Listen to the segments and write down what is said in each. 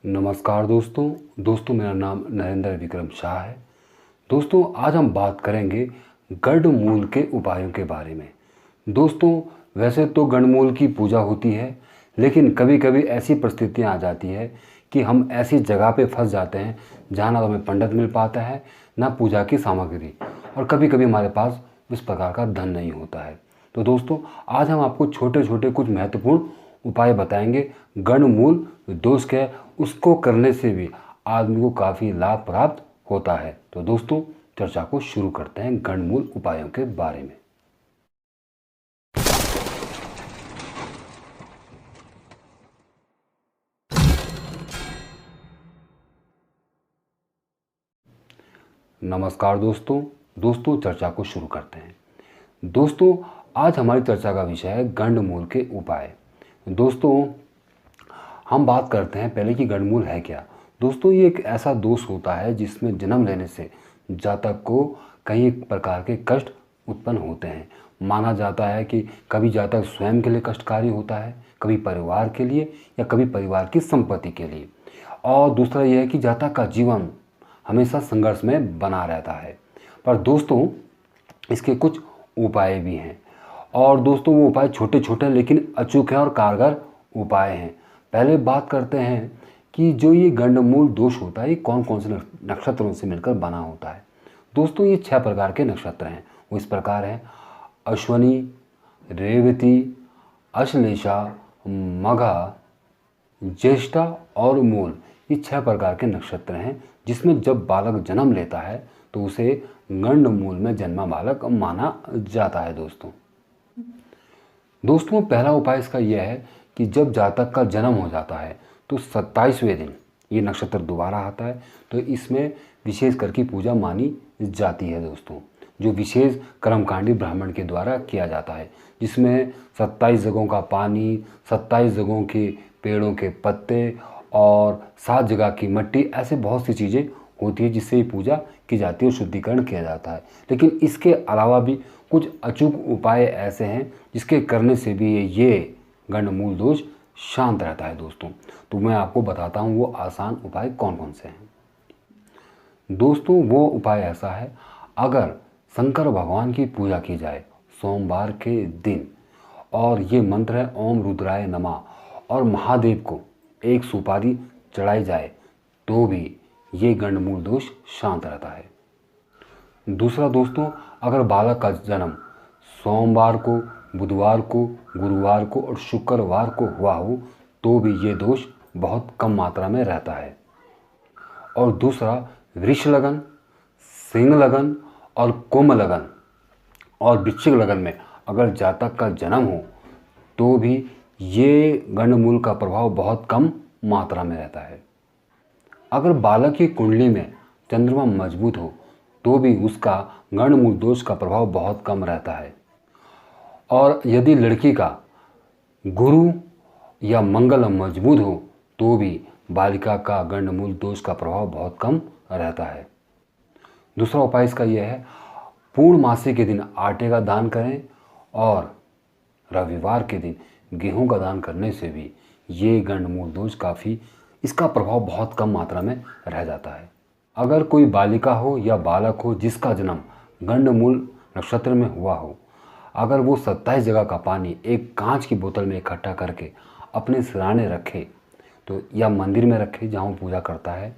नमस्कार दोस्तों मेरा नाम नरेंद्र विक्रम शाह है। दोस्तों आज हम बात करेंगे गंडमूल के उपायों के बारे में। दोस्तों वैसे तो गंडमूल की पूजा होती है, लेकिन कभी कभी ऐसी परिस्थितियां आ जाती है कि हम ऐसी जगह पे फंस जाते हैं जहाँ ना तो हमें पंडित मिल पाता है ना पूजा की सामग्री, और कभी कभी हमारे पास इस प्रकार का धन नहीं होता है। तो दोस्तों आज हम आपको छोटे छोटे कुछ महत्वपूर्ण उपाय बताएंगे। गंडमूल दोष क्या है, उसको करने से भी आदमी को काफ़ी लाभ प्राप्त होता है। तो दोस्तों चर्चा को शुरू करते हैं गंडमूल उपायों के बारे में। नमस्कार दोस्तों चर्चा को शुरू करते हैं। दोस्तों आज हमारी चर्चा का विषय है गंडमूल के उपाय। दोस्तों हम बात करते हैं पहले कि गंडमूल है क्या। दोस्तों ये एक ऐसा दोष होता है जिसमें जन्म लेने से जातक को कई प्रकार के कष्ट उत्पन्न होते हैं। माना जाता है कि कभी जातक स्वयं के लिए कष्टकारी होता है, कभी परिवार के लिए या कभी परिवार की संपत्ति के लिए, और दूसरा यह है कि जातक का जीवन हमेशा संघर्ष में बना रहता है। पर दोस्तों इसके कुछ उपाय भी हैं, और दोस्तों वो उपाय छोटे छोटे लेकिन अचूक हैं और कारगर उपाय हैं। पहले बात करते हैं कि जो ये गंडमूल दोष होता है ये कौन कौन से नक्षत्रों से मिलकर बना होता है। दोस्तों ये 6 प्रकार के नक्षत्र हैं। वो इस प्रकार हैं: अश्वनी, रेवती, अश्लेषा, मघा, ज्येष्ठा और मूल। ये 6 प्रकार के नक्षत्र हैं जिसमें जब बालक जन्म लेता है तो उसे गंडमूल में जन्मा बालक माना जाता है। दोस्तों पहला उपाय इसका यह है कि जब जातक का जन्म हो जाता है तो 27वें दिन ये नक्षत्र दोबारा आता है, तो इसमें विशेष करके पूजा मानी जाती है। दोस्तों जो विशेष कर्मकांडी ब्राह्मण के द्वारा किया जाता है, जिसमें 27 जगहों का पानी, 27 जगहों के पेड़ों के पत्ते और 7 जगह की मिट्टी, ऐसे बहुत सी चीज़ें होती है जिससे ये पूजा की जाती है और शुद्धिकरण किया जाता है। लेकिन इसके अलावा भी कुछ अचूक उपाय ऐसे हैं जिसके करने से भी ये गंडमूल दोष शांत रहता है। दोस्तों तो मैं आपको बताता हूँ वो आसान उपाय कौन कौन से हैं। दोस्तों वो उपाय ऐसा है, अगर शंकर भगवान की पूजा की जाए सोमवार के दिन, और ये मंत्र है ओम रुद्राय नमः, और महादेव को एक सुपारी चढ़ाई जाए तो भी ये गंडमूल दोष शांत रहता है। दूसरा दोस्तों, अगर बालक का जन्म सोमवार को, बुधवार को, गुरुवार को और शुक्रवार को हुआ हो तो भी ये दोष बहुत कम मात्रा में रहता है। और दूसरा, वृष लगन, सिंह लगन और कुंभ लगन और वृश्चिक लगन में अगर जातक का जन्म हो तो भी ये गंडमूल का प्रभाव बहुत कम मात्रा में रहता है। अगर बालक की कुंडली में चंद्रमा मजबूत हो तो भी उसका गंडमूल दोष का प्रभाव बहुत कम रहता है। और यदि लड़की का गुरु या मंगल मजबूत हो तो भी बालिका का गंडमूल दोष का प्रभाव बहुत कम रहता है। दूसरा उपाय इसका यह है, पूर्णमासी के दिन आटे का दान करें और रविवार के दिन गेहूं का दान करने से भी ये गंडमूल दोष इसका प्रभाव बहुत कम मात्रा में रह जाता है। अगर कोई बालिका हो या बालक हो जिसका जन्म गंडमूल नक्षत्र में हुआ हो, अगर वो 27 जगह का पानी एक कांच की बोतल में इकट्ठा करके अपने सिरहाने रखे तो, या मंदिर में रखे जहाँ वो पूजा करता है,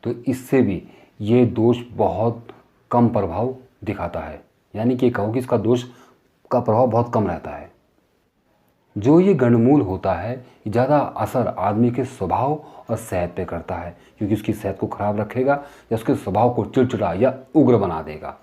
तो इससे भी ये दोष बहुत कम प्रभाव दिखाता है। यानी कि कहो कि इसका दोष का प्रभाव बहुत कम रहता है। जो ये गंडमूल होता है ज़्यादा असर आदमी के स्वभाव और सेहत पे करता है, क्योंकि उसकी सेहत को खराब रखेगा या उसके स्वभाव को चिड़चिड़ा या उग्र बना देगा।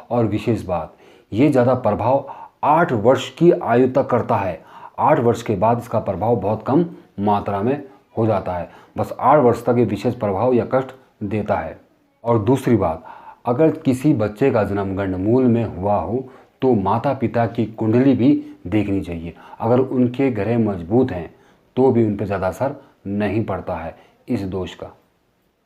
और विशेष बात, ये ज़्यादा प्रभाव 8 वर्ष की आयु तक करता है। 8 वर्ष के बाद इसका प्रभाव बहुत कम मात्रा में हो जाता है। बस 8 वर्ष तक ये विशेष प्रभाव या कष्ट देता है। और दूसरी बात, अगर किसी बच्चे का जन्म गंडमूल में हुआ हो तो माता पिता की कुंडली भी देखनी चाहिए। अगर उनके ग्रह मजबूत हैं तो भी उन पर ज़्यादा असर नहीं पड़ता है इस दोष का।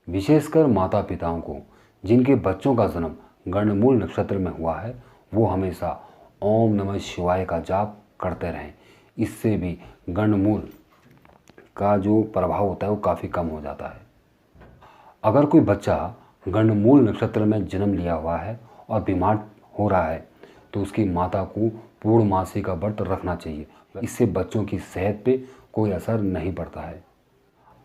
विशेषकर माता पिताओं को जिनके बच्चों का जन्म गंडमूल नक्षत्र में हुआ है वो हमेशा ओम नमः शिवाय का जाप करते रहें। इससे भी गंडमूल का जो प्रभाव होता है वो काफ़ी कम हो जाता है। अगर कोई बच्चा गंडमूल नक्षत्र में जन्म लिया हुआ है और बीमार हो रहा है तो उसकी माता को पूर्णमासी का व्रत रखना चाहिए। इससे बच्चों की सेहत पे कोई असर नहीं पड़ता है।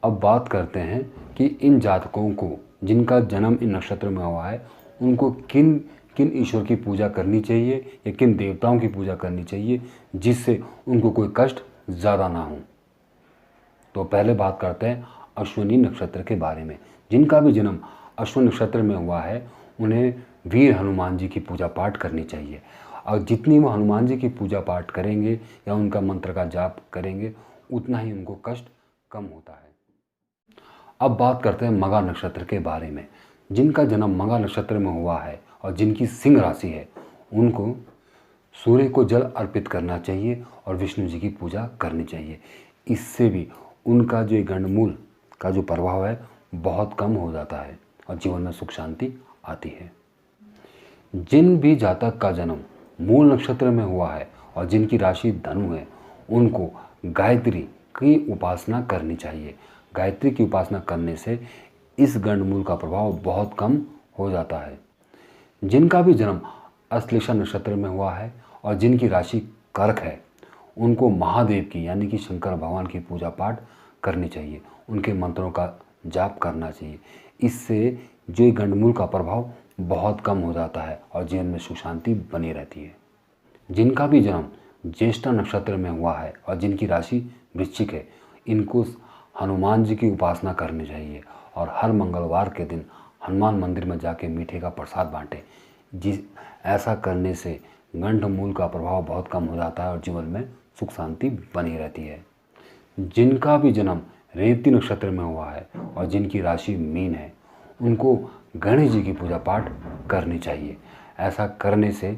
अब बात करते हैं कि इन जातकों को जिनका जन्म इन नक्षत्र में हुआ है उनको किन किन ईश्वर की पूजा करनी चाहिए या किन देवताओं की पूजा करनी चाहिए जिससे उनको कोई कष्ट ज़्यादा ना हो। तो पहले बात करते हैं अश्विनी नक्षत्र के बारे में। जिनका भी जन्म अश्विनी नक्षत्र में हुआ है उन्हें वीर हनुमान जी की पूजा पाठ करनी चाहिए, और जितनी वो हनुमान जी की पूजा पाठ करेंगे या उनका मंत्र का जाप करेंगे उतना ही उनको कष्ट कम होता है। अब बात करते हैं मघा नक्षत्र के बारे में। जिनका जन्म मघा नक्षत्र में हुआ है और जिनकी सिंह राशि है उनको सूर्य को जल अर्पित करना चाहिए और विष्णु जी की पूजा करनी चाहिए। इससे भी उनका जो गंडमूल का जो प्रभाव है बहुत कम हो जाता है और जीवन में सुख शांति आती है। जिन भी जातक का जन्म मूल नक्षत्र में हुआ है और जिनकी राशि धनु है उनको गायत्री की उपासना करनी चाहिए। गायत्री की उपासना करने से इस गंडमूल का प्रभाव बहुत कम हो जाता है। जिनका भी जन्म अश्लेषा नक्षत्र में हुआ है और जिनकी राशि कर्क है उनको महादेव की यानी कि शंकर भगवान की पूजा पाठ करनी चाहिए, उनके मंत्रों का जाप करना चाहिए। इससे जो गंडमूल का प्रभाव बहुत कम हो जाता है और जीवन में सुख शांति बनी रहती है। जिनका भी जन्म ज्येष्ठा नक्षत्र में हुआ है और जिनकी राशि वृश्चिक है इनको हनुमान जी की उपासना करनी चाहिए और हर मंगलवार के दिन हनुमान मंदिर में जाके मीठे का प्रसाद बांटें। ऐसा करने से गंडमूल का प्रभाव बहुत कम हो जाता है और जीवन में सुख शांति बनी रहती है। जिनका भी जन्म रेवती नक्षत्र में हुआ है और जिनकी राशि मीन है उनको गणेश जी की पूजा पाठ करनी चाहिए। ऐसा करने से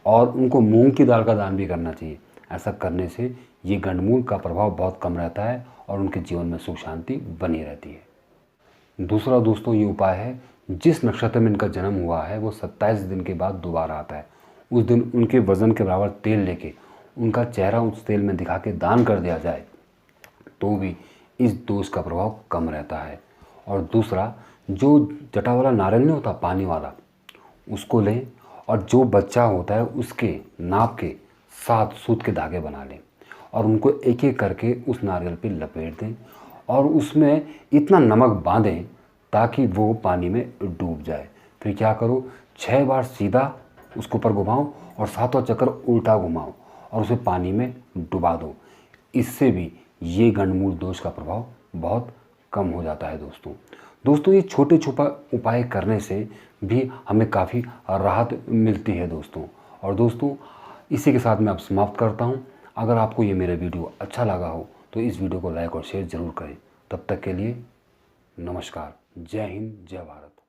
और उनको मूंग की दाल का दान भी करना चाहिए। ऐसा करने से ये गंडमूल का प्रभाव बहुत कम रहता है और उनके जीवन में सुख शांति बनी रहती है। दूसरा दोस्तों ये उपाय है, जिस नक्षत्र में इनका जन्म हुआ है वो 27 दिन के बाद दोबारा आता है। उस दिन उनके वज़न के बराबर तेल लेके उनका चेहरा उस तेल में दिखा के दान कर दिया जाए तो भी इस दोष का प्रभाव कम रहता है। और दूसरा, जो जटा वाला नारियल नहीं होता पानी वाला, उसको लें और जो बच्चा होता है उसके नाप के 7 सूत के धागे बना लें और उनको एक एक करके उस नारियल पे लपेट दें और उसमें इतना नमक बांधें ताकि वो पानी में डूब जाए। फिर क्या करो, 6 बार सीधा उसके ऊपर घुमाओ और 7वां चक्कर उल्टा घुमाओ और उसे पानी में डुबा दो। इससे भी ये गंडमूल दोष का प्रभाव बहुत कम हो जाता है। दोस्तों ये छोटे छुपा उपाय करने से भी हमें काफ़ी राहत मिलती है दोस्तों। और दोस्तों इसी के साथ मैं अब समाप्त करता हूँ। अगर आपको ये मेरा वीडियो अच्छा लगा हो तो इस वीडियो को लाइक और शेयर ज़रूर करें। तब तक के लिए नमस्कार। जय हिंद, जय भारत।